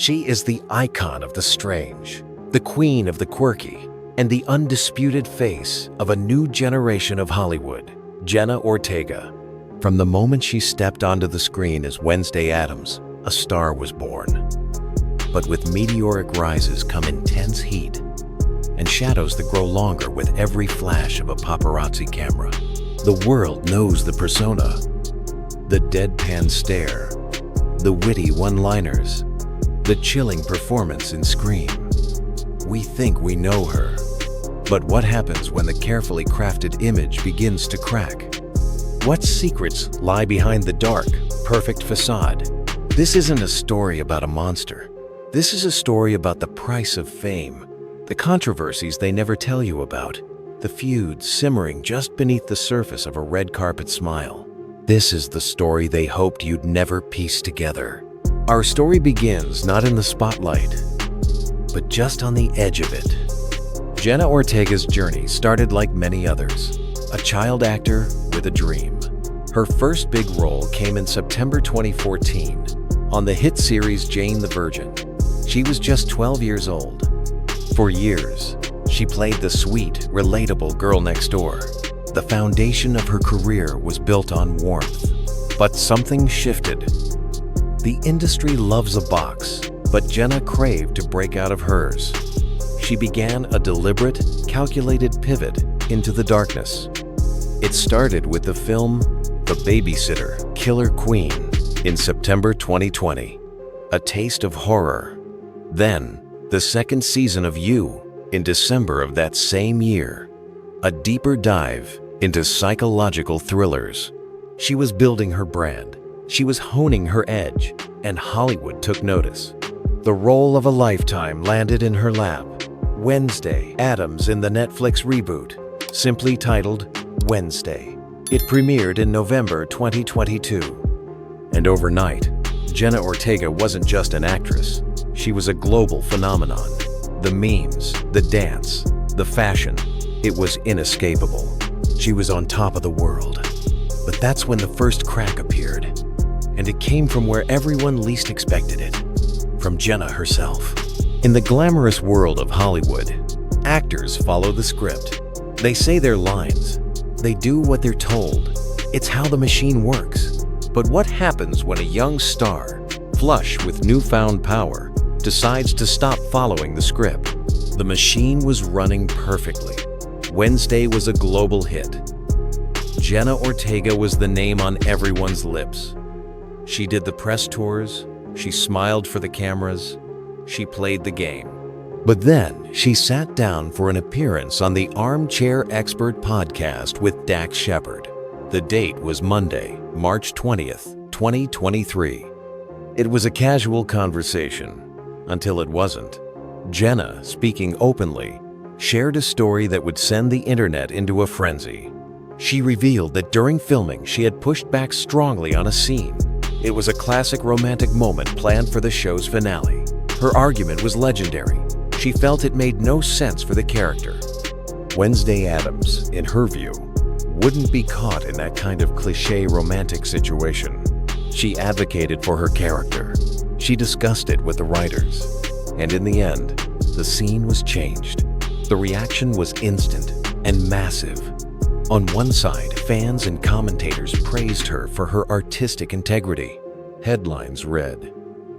She is the icon of the strange, the queen of the quirky, and the undisputed face of a new generation of Hollywood, Jenna Ortega. From the moment she stepped onto the screen as Wednesday Addams, a star was born. But with meteoric rises come intense heat, and shadows that grow longer with every flash of a paparazzi camera. The world knows the persona, the deadpan stare, the witty one-liners, the chilling performance in Scream. We think we know her, but what happens when the carefully crafted image begins to crack? What secrets lie behind the dark, perfect facade? This isn't a story about a monster. This is a story about the price of fame, the controversies they never tell you about, the feuds simmering just beneath the surface of a red carpet smile. This is the story they hoped you'd never piece together. Our story begins not in the spotlight, but just on the edge of it. Jenna Ortega's journey started like many others, a child actor with a dream. Her first big role came in September 2014 on the hit series Jane the Virgin. She was just 12 years old. For years, she played the sweet, relatable girl next door. The foundation of her career was built on warmth. But something shifted. The industry loves a box, but Jenna craved to break out of hers. She began a deliberate, calculated pivot into the darkness. It started with the film The Babysitter, Killer Queen in September 2020, a taste of horror. Then, the second season of You in December of that same year, a deeper dive into psychological thrillers. She was building her brand. She was honing her edge, and Hollywood took notice. The role of a lifetime landed in her lap. Wednesday Addams in the Netflix reboot, simply titled Wednesday. It premiered in November 2022. And overnight, Jenna Ortega wasn't just an actress. She was a global phenomenon. The memes, the dance, the fashion, it was inescapable. She was on top of the world. But that's when the first crack appeared. And it came from where everyone least expected it, from Jenna herself. In the glamorous world of Hollywood, actors follow the script. They say their lines. They do what they're told. It's how the machine works. But what happens when a young star, flush with newfound power, decides to stop following the script? The machine was running perfectly. Wednesday was a global hit. Jenna Ortega was the name on everyone's lips. She did the press tours, she smiled for the cameras, she played the game. But then she sat down for an appearance on the Armchair Expert podcast with Dax Shepard. The date was Monday, March 20th, 2023. It was a casual conversation, until it wasn't. Jenna, speaking openly, shared a story that would send the internet into a frenzy. She revealed that during filming she had pushed back strongly on a scene. It was a classic romantic moment planned for the show's finale. Her argument was legendary. She felt it made no sense for the character. Wednesday Addams, in her view, wouldn't be caught in that kind of cliché romantic situation. She advocated for her character. She discussed it with the writers. And in the end, the scene was changed. The reaction was instant and massive. On one side, fans and commentators praised her for her artistic integrity. Headlines read,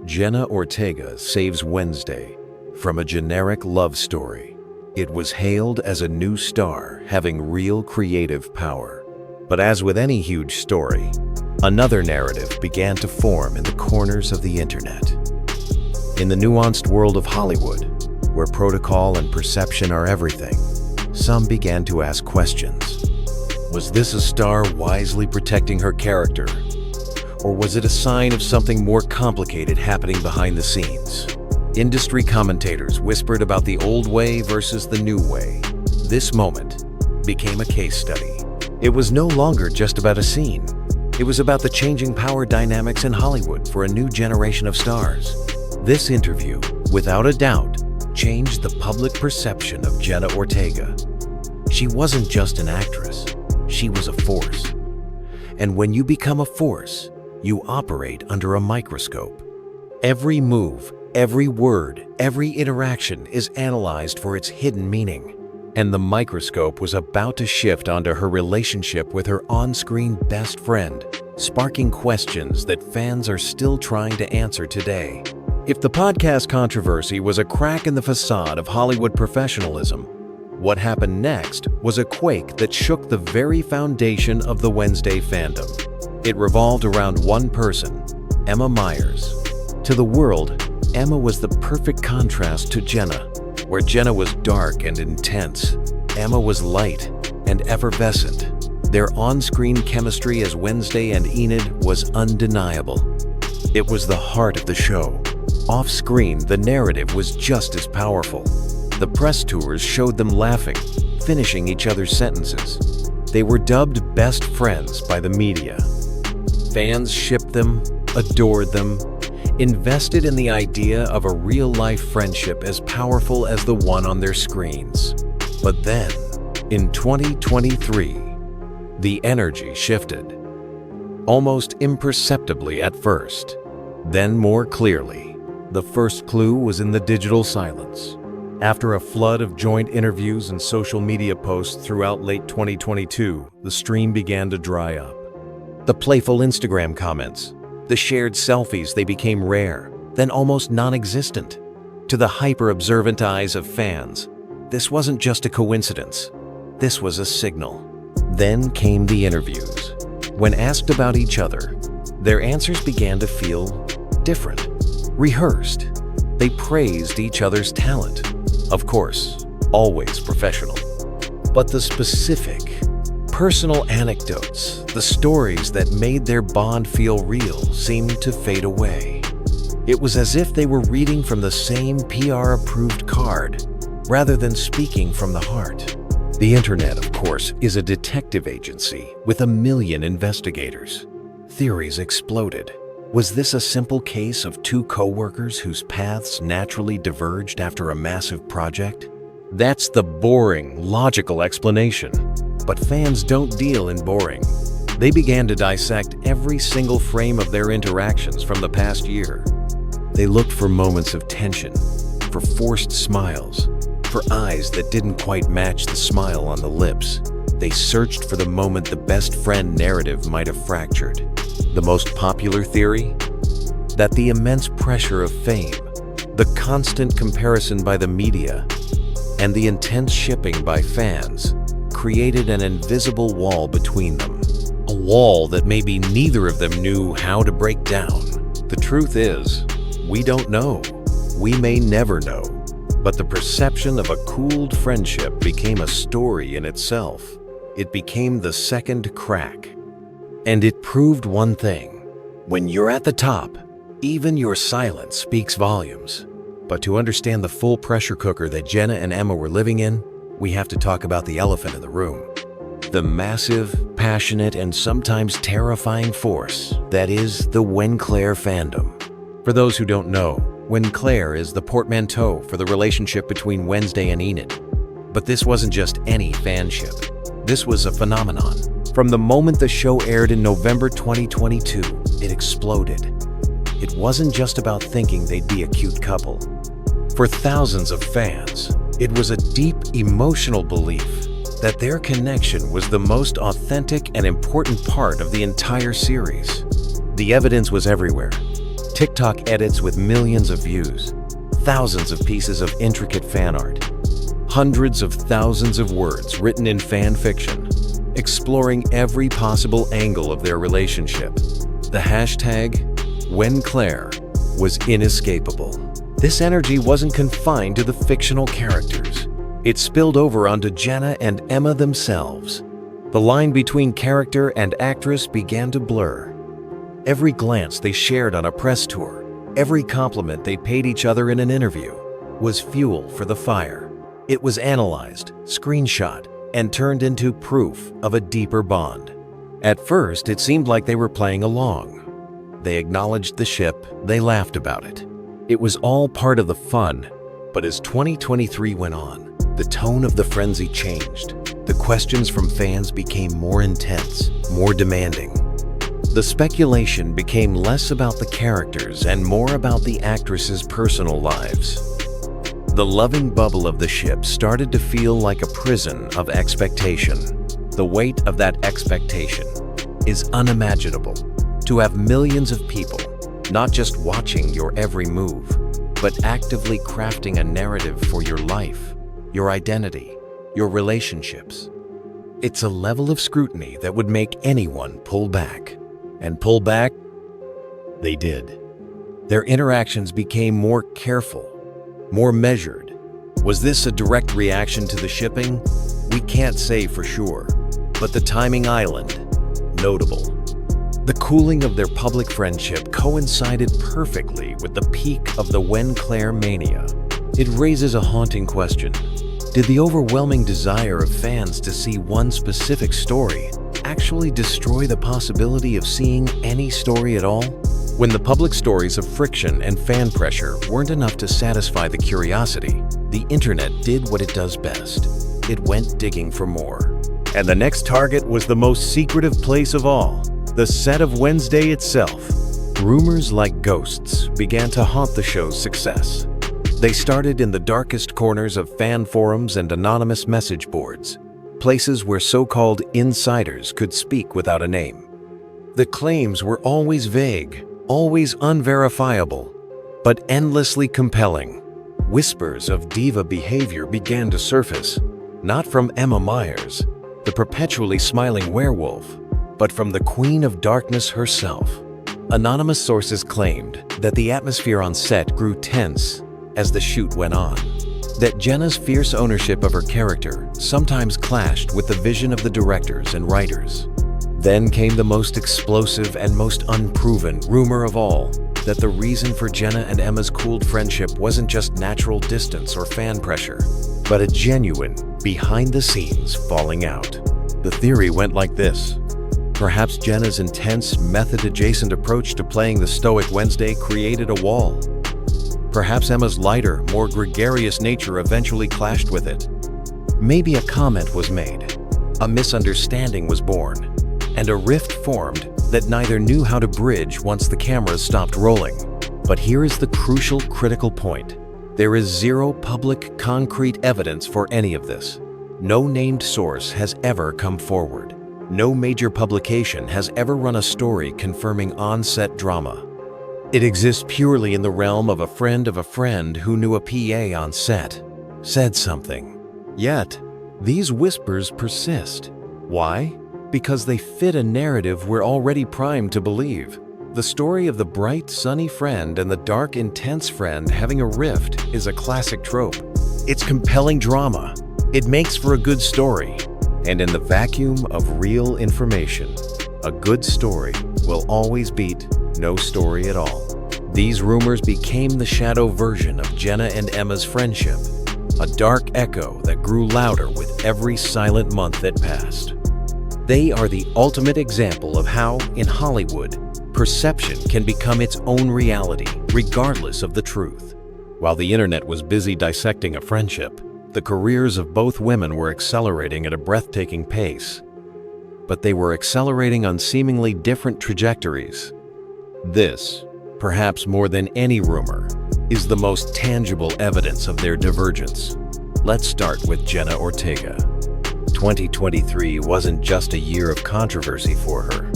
"Jenna Ortega saves Wednesday from a generic love story." It was hailed as a new star having real creative power. But as with any huge story, another narrative began to form in the corners of the internet. In the nuanced world of Hollywood, where protocol and perception are everything, some began to ask questions. Was this a star wisely protecting her character? Or was it a sign of something more complicated happening behind the scenes? Industry commentators whispered about the old way versus the new way. This moment became a case study. It was no longer just about a scene. It was about the changing power dynamics in Hollywood for a new generation of stars. This interview, without a doubt, changed the public perception of Jenna Ortega. She wasn't just an actress. She was a force. And when you become a force, you operate under a microscope. Every move, Every word, every interaction is analyzed for its hidden meaning. And the microscope was about to shift onto her relationship with her on-screen best friend, sparking questions that fans are still trying to answer today. If the podcast controversy was a crack in the facade of Hollywood professionalism, what happened next was a quake that shook the very foundation of the Wednesday fandom. It revolved around one person, Emma Myers. To the world, Emma was the perfect contrast to Jenna. Where Jenna was dark and intense, Emma was light and effervescent. Their on-screen chemistry as Wednesday and Enid was undeniable. It was the heart of the show. Off-screen, the narrative was just as powerful. The press tours showed them laughing, finishing each other's sentences. They were dubbed best friends by the media. Fans shipped them, adored them, invested in the idea of a real-life friendship as powerful as the one on their screens. But then, in 2023, the energy shifted. Almost imperceptibly at first, then more clearly. The first clue was in the digital silence. After a flood of joint interviews and social media posts throughout late 2022, the stream began to dry up. The playful Instagram comments, the shared selfies, they became rare, then almost non-existent. To the hyper-observant eyes of fans, this wasn't just a coincidence. This was a signal. Then came the interviews. When asked about each other, their answers began to feel different, rehearsed. They praised each other's talent. Of course, always professional. But the specific, personal anecdotes, the stories that made their bond feel real, seemed to fade away. It was as if they were reading from the same PR-approved card, rather than speaking from the heart. The internet, of course, is a detective agency with 1 million investigators. Theories exploded. Was this a simple case of two co-workers whose paths naturally diverged after a massive project? That's the boring, logical explanation. But fans don't deal in boring. They began to dissect every single frame of their interactions from the past year. They looked for moments of tension, for forced smiles, for eyes that didn't quite match the smile on the lips. They searched for the moment the best friend narrative might have fractured. The most popular theory? That the immense pressure of fame, the constant comparison by the media, and the intense shipping by fans created an invisible wall between them. A wall that maybe neither of them knew how to break down. The truth is, we don't know. We may never know. But the perception of a cooled friendship became a story in itself. It became the second crack. And it proved one thing. When you're at the top, even your silence speaks volumes. But to understand the full pressure cooker that Jenna and Emma were living in, we have to talk about the elephant in the room. The massive, passionate, and sometimes terrifying force that is the Wenclair fandom. For those who don't know, Wenclair is the portmanteau for the relationship between Wednesday and Enid. But this wasn't just any fanship. This was a phenomenon. From the moment the show aired in November 2022, it exploded. It wasn't just about thinking they'd be a cute couple. For thousands of fans, it was a deep emotional belief that their connection was the most authentic and important part of the entire series. The evidence was everywhere. TikTok edits with millions of views, thousands of pieces of intricate fan art, hundreds of thousands of words written in fan fiction, exploring every possible angle of their relationship. The hashtag Wenclair was inescapable. This energy wasn't confined to the fictional characters. It spilled over onto Jenna and Emma themselves. The line between character and actress began to blur. Every glance they shared on a press tour, every compliment they paid each other in an interview, was fuel for the fire. It was analyzed, screenshot, and turned into proof of a deeper bond. At first, it seemed like they were playing along. They acknowledged the ship, they laughed about it. It was all part of the fun, but as 2023 went on, the tone of the frenzy changed. The questions from fans became more intense, more demanding. The speculation became less about the characters and more about the actresses' personal lives. The loving bubble of the ship started to feel like a prison of expectation. The weight of that expectation is unimaginable. To have millions of people not just watching your every move, but actively crafting a narrative for your life, your identity, your relationships. It's a level of scrutiny that would make anyone pull back. And pull back, they did. Their interactions became more careful, more measured. Was this a direct reaction to the shipping? We can't say for sure, but the timing island, notable. The cooling of their public friendship coincided perfectly with the peak of the Wenclair mania. It raises a haunting question. Did the overwhelming desire of fans to see one specific story actually destroy the possibility of seeing any story at all? When the public stories of friction and fan pressure weren't enough to satisfy the curiosity, the internet did what it does best. It went digging for more. And the next target was the most secretive place of all, the set of Wednesday itself. Rumors like ghosts began to haunt the show's success. They started in the darkest corners of fan forums and anonymous message boards, places where so-called insiders could speak without a name. The claims were always vague, always unverifiable, but endlessly compelling. Whispers of diva behavior began to surface, not from Emma Myers, the perpetually smiling werewolf, but from the Queen of Darkness herself. Anonymous sources claimed that the atmosphere on set grew tense as the shoot went on, that Jenna's fierce ownership of her character sometimes clashed with the vision of the directors and writers. Then came the most explosive and most unproven rumor of all, that the reason for Jenna and Emma's cooled friendship wasn't just natural distance or fan pressure, but a genuine, behind-the-scenes falling out. The theory went like this. Perhaps Jenna's intense, method-adjacent approach to playing the stoic Wednesday created a wall. Perhaps Emma's lighter, more gregarious nature eventually clashed with it. Maybe a comment was made, a misunderstanding was born, and a rift formed that neither knew how to bridge once the cameras stopped rolling. But here is the crucial, critical point. There is zero public, concrete evidence for any of this. No named source has ever come forward. No major publication has ever run a story confirming on-set drama. It exists purely in the realm of a friend who knew a PA on set, said something. Yet, these whispers persist. Why? Because they fit a narrative we're already primed to believe. The story of the bright, sunny friend and the dark, intense friend having a rift is a classic trope. It's compelling drama. It makes for a good story. And in the vacuum of real information, a good story will always beat no story at all. These rumors became the shadow version of Jenna and Emma's friendship, a dark echo that grew louder with every silent month that passed. They are the ultimate example of how, in Hollywood, perception can become its own reality, regardless of the truth. While the internet was busy dissecting a friendship, the careers of both women were accelerating at a breathtaking pace. But they were accelerating on seemingly different trajectories. This, perhaps more than any rumor, is the most tangible evidence of their divergence. Let's start with Jenna Ortega. 2023 wasn't just a year of controversy for her.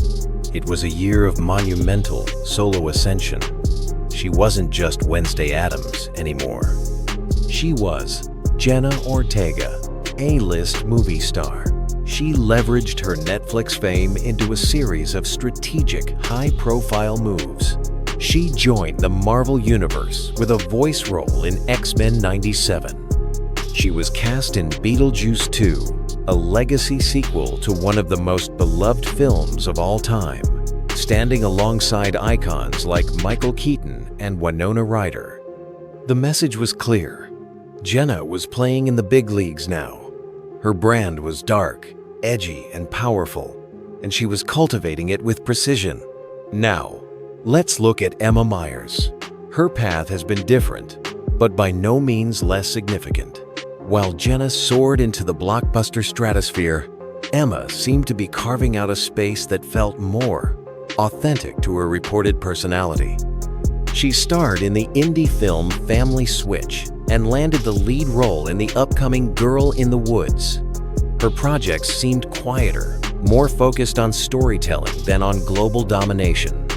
It was a year of monumental solo ascension. She wasn't just Wednesday Addams anymore. She was Jenna Ortega, A-list movie star. She leveraged her Netflix fame into a series of strategic, high-profile moves. She joined the Marvel Universe with a voice role in X-Men '97. She was cast in Beetlejuice 2, a legacy sequel to one of the most beloved films of all time, standing alongside icons like Michael Keaton and Winona Ryder. The message was clear. Jenna was playing in the big leagues now. Her brand was dark, edgy, and powerful, and she was cultivating it with precision. Now, let's look at Emma Myers. Her path has been different, but by no means less significant. While Jenna soared into the blockbuster stratosphere, Emma seemed to be carving out a space that felt more authentic to her reported personality. She starred in the indie film Family Switch and landed the lead role in the upcoming Girl in the Woods. Her projects seemed quieter, more focused on storytelling than on global domination.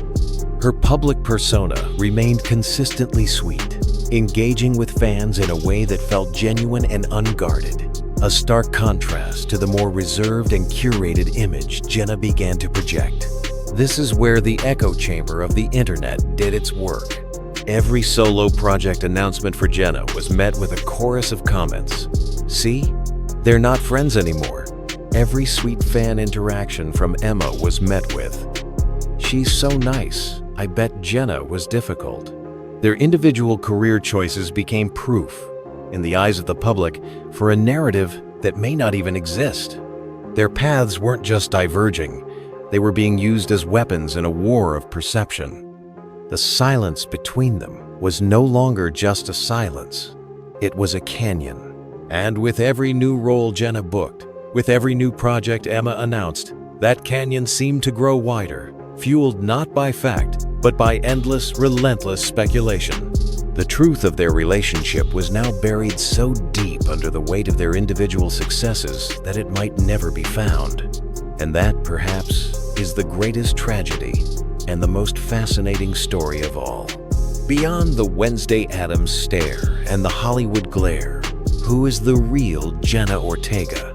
Her public persona remained consistently sweet, engaging with fans in a way that felt genuine and unguarded, a stark contrast to the more reserved and curated image Jenna began to project. This is where the echo chamber of the internet did its work. Every solo project announcement for Jenna was met with a chorus of comments. See? They're not friends anymore. Every sweet fan interaction from Emma was met with, "She's so nice. I bet Jenna was difficult." Their individual career choices became proof, in the eyes of the public, for a narrative that may not even exist. Their paths weren't just diverging, they were being used as weapons in a war of perception. The silence between them was no longer just a silence, it was a canyon. And with every new role Jenna booked, with every new project Emma announced, that canyon seemed to grow wider, fueled not by fact, but by endless, relentless speculation. The truth of their relationship was now buried so deep under the weight of their individual successes that it might never be found. And that, perhaps, is the greatest tragedy and the most fascinating story of all. Beyond the Wednesday Addams stare and the Hollywood glare, who is the real Jenna Ortega?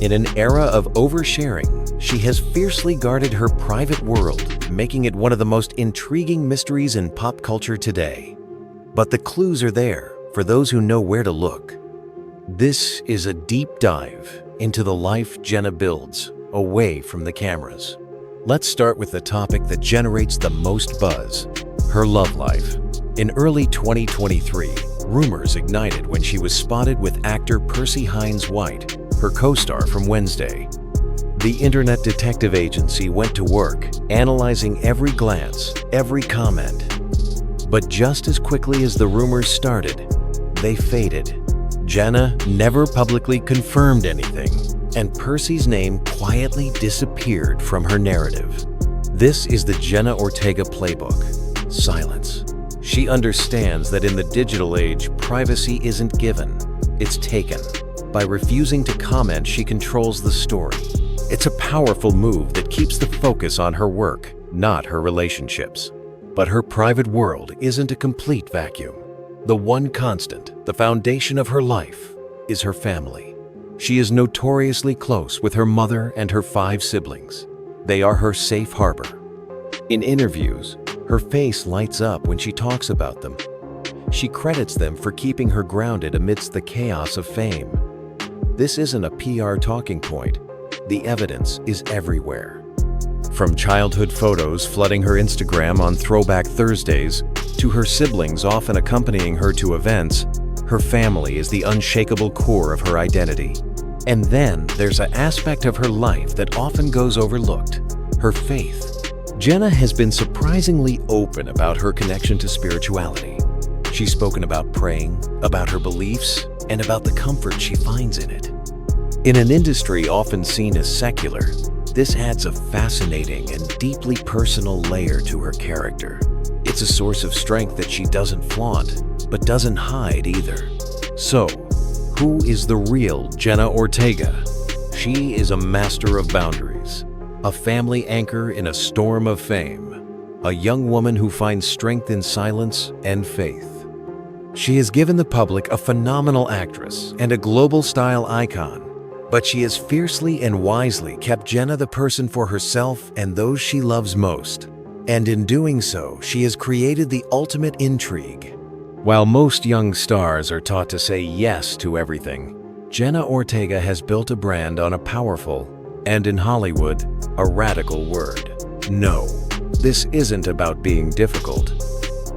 In an era of oversharing, she has fiercely guarded her private world, making it one of the most intriguing mysteries in pop culture today. But the clues are there for those who know where to look. This is a deep dive into the life Jenna builds away from the cameras. Let's start with the topic that generates the most buzz, her love life. In early 2023, rumors ignited when she was spotted with actor Percy Hines-White, her co-star from Wednesday. The internet detective agency went to work, analyzing every glance, every comment. But just as quickly as the rumors started, they faded. Jenna never publicly confirmed anything, and Percy's name quietly disappeared from her narrative. This is the Jenna Ortega playbook: silence. She understands that in the digital age, privacy isn't given, it's taken. By refusing to comment, she controls the story. It's a powerful move that keeps the focus on her work, not her relationships. But her private world isn't a complete vacuum. The one constant, the foundation of her life, is her family. She is notoriously close with her mother and her 5 siblings. They are her safe harbor. In interviews, her face lights up when she talks about them. She credits them for keeping her grounded amidst the chaos of fame. This isn't a PR talking point. The evidence is everywhere. From childhood photos flooding her Instagram on Throwback Thursdays, to her siblings often accompanying her to events, her family is the unshakable core of her identity. And then there's an aspect of her life that often goes overlooked: her faith. Jenna has been surprisingly open about her connection to spirituality. She's spoken about praying, about her beliefs, and about the comfort she finds in it. In an industry often seen as secular, this adds a fascinating and deeply personal layer to her character. It's a source of strength that she doesn't flaunt, but doesn't hide either. So, who is the real Jenna Ortega? She is a master of boundaries, a family anchor in a storm of fame, a young woman who finds strength in silence and faith. She has given the public a phenomenal actress and a global style icon, but she has fiercely and wisely kept Jenna the person for herself and those she loves most. And in doing so, she has created the ultimate intrigue. While most young stars are taught to say yes to everything, Jenna Ortega has built a brand on a powerful, and in Hollywood, a radical word: no. This isn't about being difficult.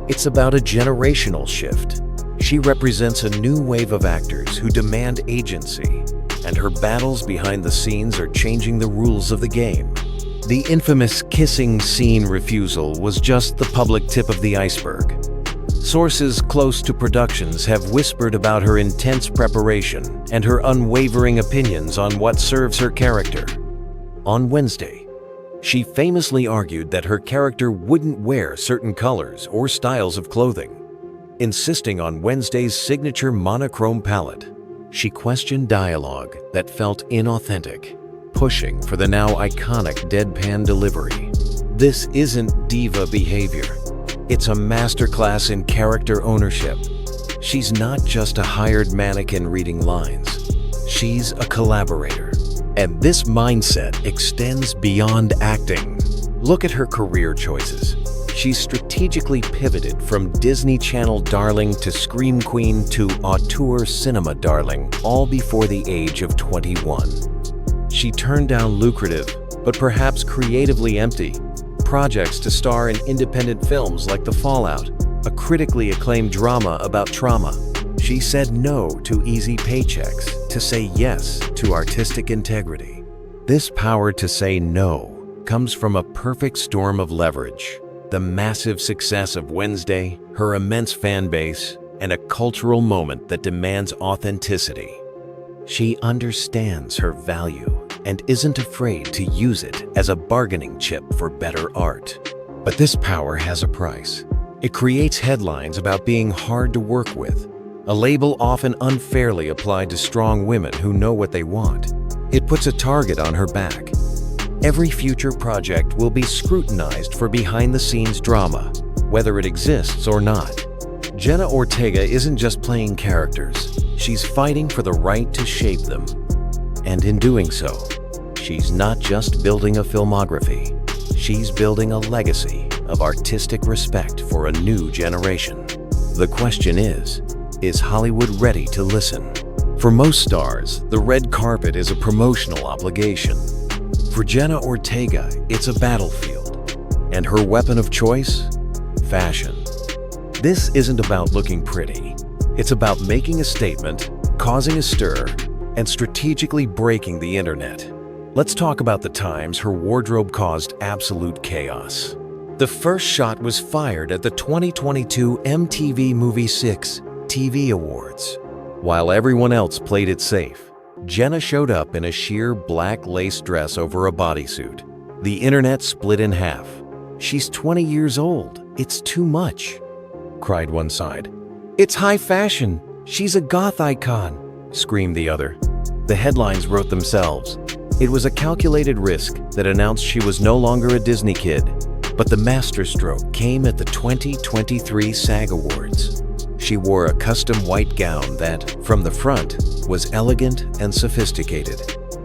It's about a generational shift. She represents a new wave of actors who demand agency, and her battles behind the scenes are changing the rules of the game. The infamous kissing scene refusal was just the public tip of the iceberg. Sources close to productions have whispered about her intense preparation and her unwavering opinions on what serves her character. On Wednesday, She famously argued that her character wouldn't wear certain colors or styles of clothing, insisting on Wednesday's signature monochrome palette. She questioned dialogue that felt inauthentic, pushing for the now iconic deadpan delivery. This isn't diva behavior. It's a masterclass in character ownership. She's not just a hired mannequin reading lines. She's a collaborator. And this mindset extends beyond acting. Look at her career choices. She's strategically pivoted from Disney Channel darling to Scream Queen to auteur cinema darling, all before the age of 21. She turned down lucrative, but perhaps creatively empty, projects to star in independent films like The Fallout, a critically acclaimed drama about trauma. She said no to easy paychecks to say yes to artistic integrity. This power to say no comes from a perfect storm of leverage: the massive success of Wednesday, her immense fan base, and a cultural moment that demands authenticity. She understands her value and isn't afraid to use it as a bargaining chip for better art. But this power has a price. It creates headlines about being hard to work with, a label often unfairly applied to strong women who know what they want. It puts a target on her back. Every future project will be scrutinized for behind-the-scenes drama, whether it exists or not. Jenna Ortega isn't just playing characters, she's fighting for the right to shape them. And in doing so, she's not just building a filmography, she's building a legacy of artistic respect for a new generation. The question is Hollywood ready to listen? For most stars, the red carpet is a promotional obligation. For Jenna Ortega, it's a battlefield. And her weapon of choice? Fashion. This isn't about looking pretty. It's about making a statement, causing a stir, and strategically breaking the internet. Let's talk about the times her wardrobe caused absolute chaos. The first shot was fired at the 2022 MTV Movie 6 TV Awards. While everyone else played it safe, Jenna showed up in a sheer black lace dress over a bodysuit. The internet split in half. "She's 20 years old. It's too much," cried one side. "It's high fashion. She's a goth icon," screamed the other. The headlines wrote themselves. It was a calculated risk that announced she was no longer a Disney kid. But the masterstroke came at the 2023 SAG Awards. She wore a custom white gown that, from the front, was elegant and sophisticated.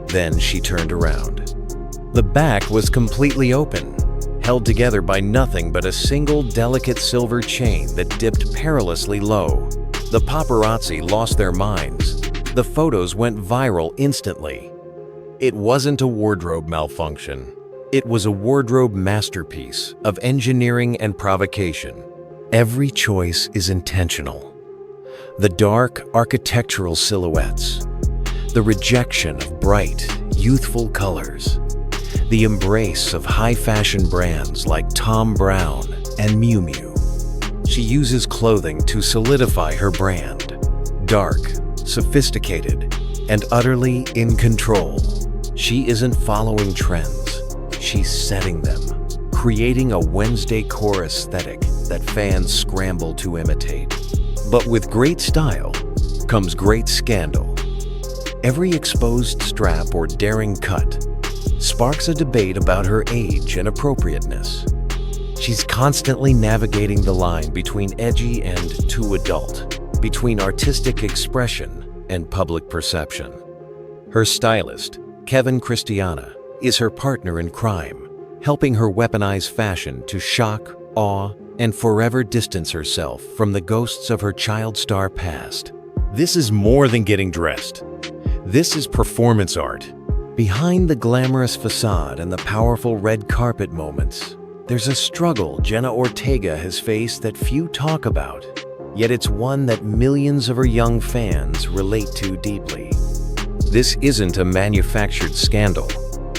Then she turned around. The back was completely open, held together by nothing but a single delicate silver chain that dipped perilously low. The paparazzi lost their minds. The photos went viral instantly. It wasn't a wardrobe malfunction. It was a wardrobe masterpiece of engineering and provocation. Every choice is intentional. The dark architectural silhouettes, the rejection of bright, youthful colors, the embrace of high-fashion brands like Thom Browne and Miu Miu. She uses clothing to solidify her brand. Dark, sophisticated, and utterly in control. She isn't following trends. She's setting them, creating a Wednesday core aesthetic that fans scramble to imitate. But with great style comes great scandal. Every exposed strap or daring cut sparks a debate about her age and appropriateness. She's constantly navigating the line between edgy and too adult, between artistic expression and public perception. Her stylist, Kevin Christiana, is her partner in crime, helping her weaponize fashion to shock, awe, and forever distance herself from the ghosts of her child star past. This is more than getting dressed. This is performance art. Behind the glamorous facade and the powerful red carpet moments, there's a struggle Jenna Ortega has faced that few talk about, yet it's one that millions of her young fans relate to deeply. This isn't a manufactured scandal.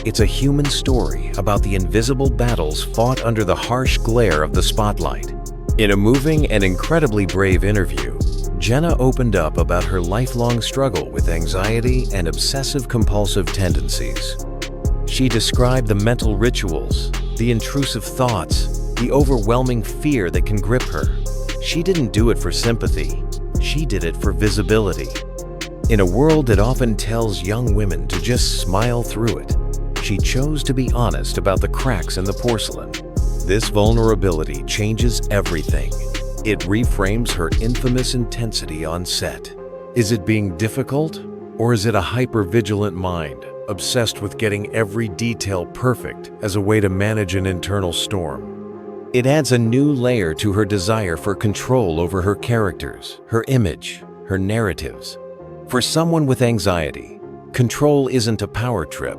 It's a human story about the invisible battles fought under the harsh glare of the spotlight. In a moving and incredibly brave interview, Jenna opened up about her lifelong struggle with anxiety and obsessive-compulsive tendencies. She described the mental rituals, the intrusive thoughts, the overwhelming fear that can grip her. She didn't do it for sympathy. She did it for visibility. In a world that often tells young women to just smile through it, she chose to be honest about the cracks in the porcelain. This vulnerability changes everything. It reframes her infamous intensity on set. Is it being difficult, or is it a hyper-vigilant mind, obsessed with getting every detail perfect as a way to manage an internal storm? It adds a new layer to her desire for control over her characters, her image, her narratives. For someone with anxiety, control isn't a power trip.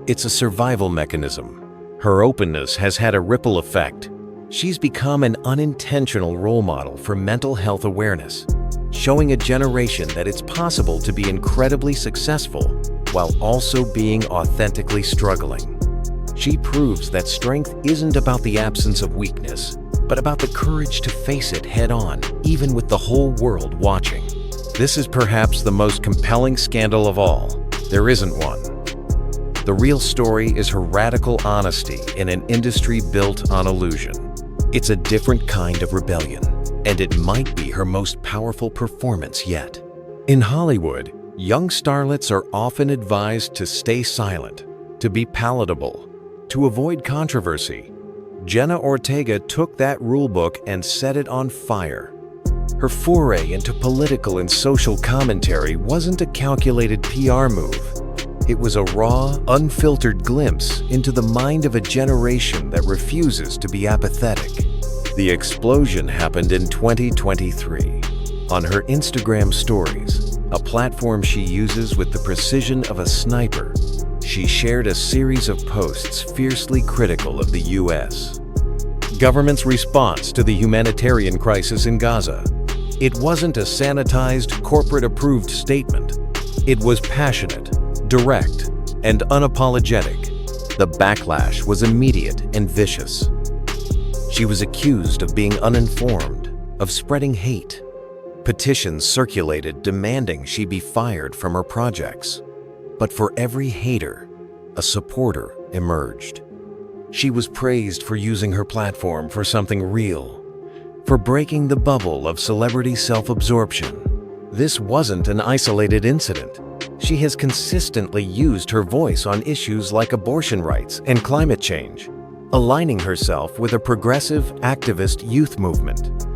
It's a survival mechanism. Her openness has had a ripple effect. She's become an unintentional role model for mental health awareness, showing a generation that it's possible to be incredibly successful while also being authentically struggling. She proves that strength isn't about the absence of weakness, but about the courage to face it head-on, even with the whole world watching. This is perhaps the most compelling scandal of all. There isn't one. The real story is her radical honesty in an industry built on illusion. It's a different kind of rebellion, and it might be her most powerful performance yet. In Hollywood, young starlets are often advised to stay silent, to be palatable, to avoid controversy. Jenna Ortega took that rulebook and set it on fire. Her foray into political and social commentary wasn't a calculated PR move. It was a raw, unfiltered glimpse into the mind of a generation that refuses to be apathetic. The explosion happened in 2023. On her Instagram stories, a platform she uses with the precision of a sniper, she shared a series of posts fiercely critical of the U.S. government's response to the humanitarian crisis in Gaza. It wasn't a sanitized, corporate-approved statement. It was passionate, direct, and unapologetic. The backlash was immediate and vicious. She was accused of being uninformed, of spreading hate. Petitions circulated demanding she be fired from her projects. But for every hater, a supporter emerged. She was praised for using her platform for something real, for breaking the bubble of celebrity self-absorption. This wasn't an isolated incident. She has consistently used her voice on issues like abortion rights and climate change, aligning herself with a progressive activist youth movement.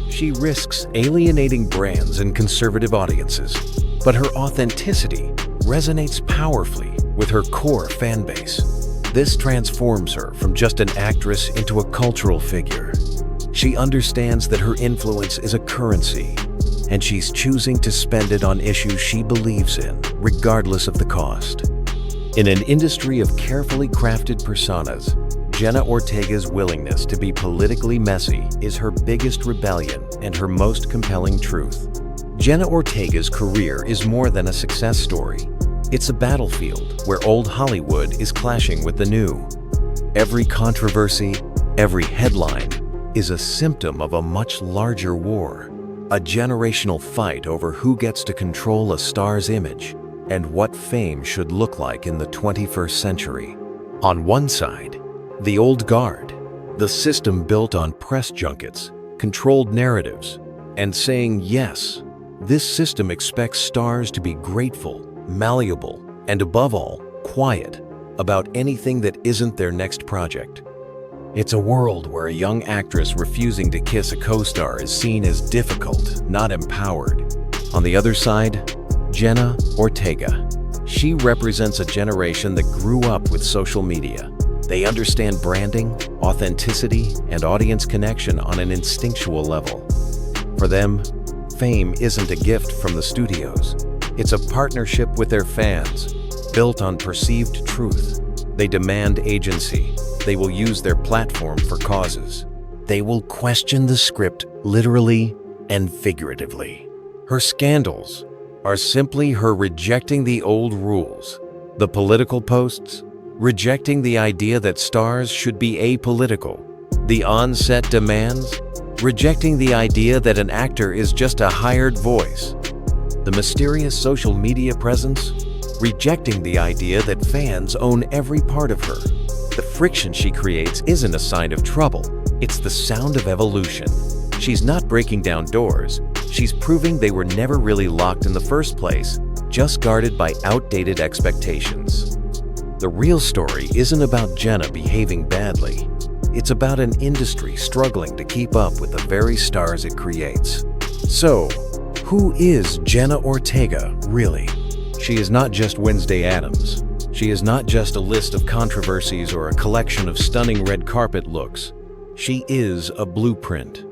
She risks alienating brands and conservative audiences, but her authenticity resonates powerfully with her core fan base. This transforms her from just an actress into a cultural figure. She understands that her influence is a currency, and she's choosing to spend it on issues she believes in, regardless of the cost. In an industry of carefully crafted personas, Jenna Ortega's willingness to be politically messy is her biggest rebellion and her most compelling truth. Jenna Ortega's career is more than a success story. It's a battlefield where old Hollywood is clashing with the new. Every controversy, every headline, is a symptom of a much larger war, a generational fight over who gets to control a star's image and what fame should look like in the 21st century. On one side, the old guard, the system built on press junkets, controlled narratives, and saying yes. This system expects stars to be grateful, malleable, and above all, quiet about anything that isn't their next project. It's a world where a young actress refusing to kiss a co-star is seen as difficult, not empowered. On the other side, Jenna Ortega. She represents a generation that grew up with social media. They understand branding, authenticity, and audience connection on an instinctual level. For them, fame isn't a gift from the studios. It's a partnership with their fans, built on perceived truth. They demand agency. They will use their platform for causes. They will question the script literally and figuratively. Her scandals are simply her rejecting the old rules. The political posts, rejecting the idea that stars should be apolitical. The on-set demands, rejecting the idea that an actor is just a hired voice. The mysterious social media presence, rejecting the idea that fans own every part of her. The friction she creates isn't a sign of trouble, it's the sound of evolution. She's not breaking down doors, she's proving they were never really locked in the first place, just guarded by outdated expectations. The real story isn't about Jenna behaving badly. It's about an industry struggling to keep up with the very stars it creates. So, who is Jenna Ortega, really? She is not just Wednesday Addams. She is not just a list of controversies or a collection of stunning red carpet looks. She is a blueprint.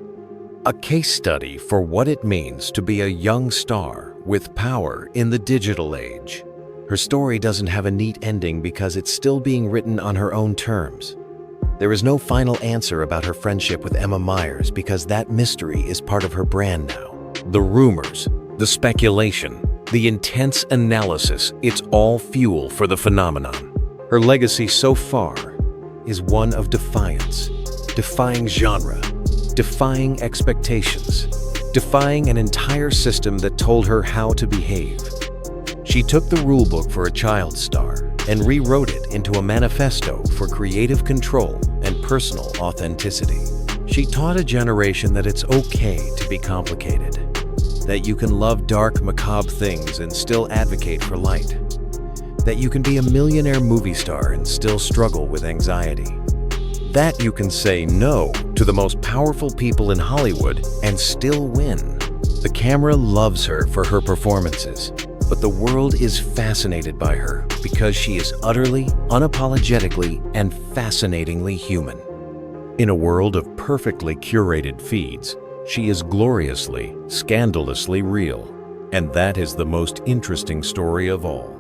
A case study for what it means to be a young star with power in the digital age. Her story doesn't have a neat ending because it's still being written on her own terms. There is no final answer about her friendship with Emma Myers because that mystery is part of her brand now. The rumors, the speculation, the intense analysis, it's all fuel for the phenomenon. Her legacy so far is one of defiance, defying genre, defying expectations, defying an entire system that told her how to behave. She took the rulebook for a child star and rewrote it into a manifesto for creative control and personal authenticity. She taught a generation that it's okay to be complicated, that you can love dark, macabre things and still advocate for light, that you can be a millionaire movie star and still struggle with anxiety, that you can say no to the most powerful people in Hollywood and still win. The camera loves her for her performances, but the world is fascinated by her because she is utterly, unapologetically, and fascinatingly human. In a world of perfectly curated feeds, she is gloriously, scandalously real, and that is the most interesting story of all.